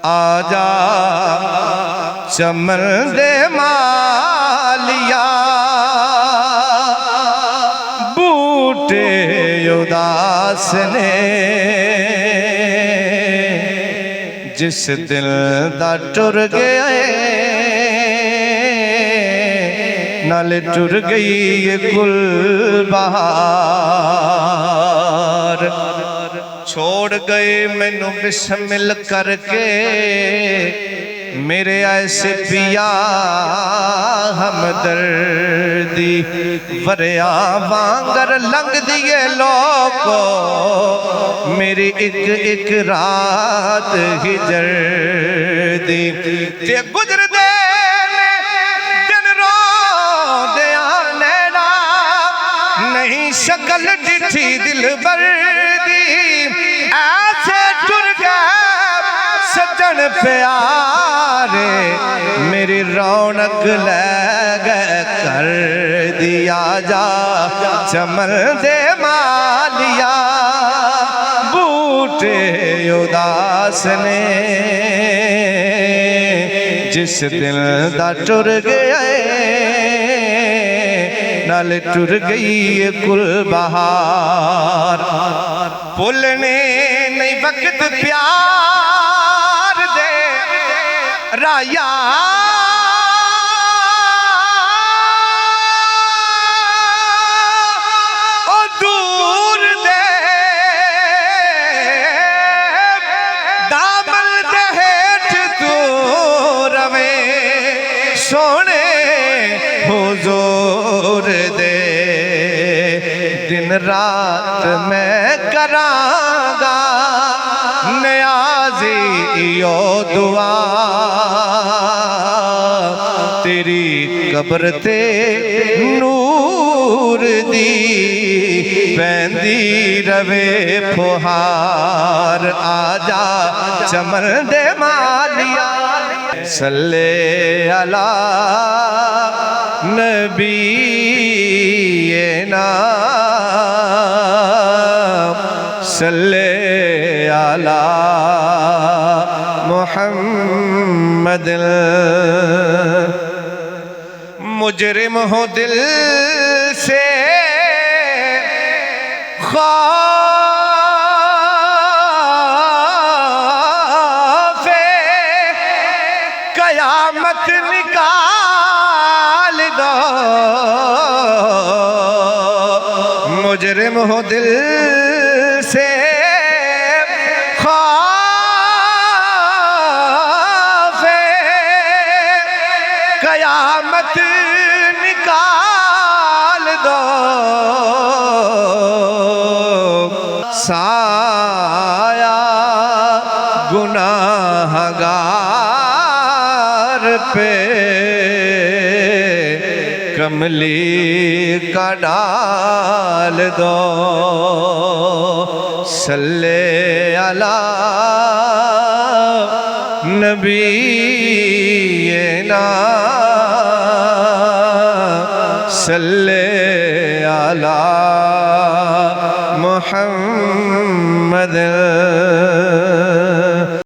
आजा चमन दे मालिया बूटे उदास ने जिस दिल दा टुर गया नाले टुर गई ये गुल बहार। छोड़ गए मैनू बिस्मिल करके मेरे ऐसे पिया हमदर्दी वरिया वांगर लंघ दिए लोको मेरी एक एक रात हिजर दी ते गुजर दे दिन रो दे नैना नहीं शक्ल डिठी दिल बर्दी ऐसे टुर गए सजन प्यारे मेरी रौनक ले गए कर दिया जा चमन दे मालिया बूटे उदास ने जिस दिल दा टुर गया नाल टुर गई कुल बहार। भुलने नहीं वक्त प्यार दे राया ओ दूर दे दामन दे हेठ तू रवे सोने हुजूर दे दिन रात मैं करांगा नियाज़ी यो दुआ तेरी कब्र ते नूर दी पैंदी रवे फुहार। आजा चमन दे मालिया सल्ले अला नबी ना सल्ले अला मुहम्मद। मुजरिम हो दिल से खौफे कयामत निकाल दो मुजरिम हो दिल से खौफे कयामत निकाल दो। साया गुनाहगार पे कमली का डाल दो सल्ले अला नबी ना सल्ले अला मुहम्मद।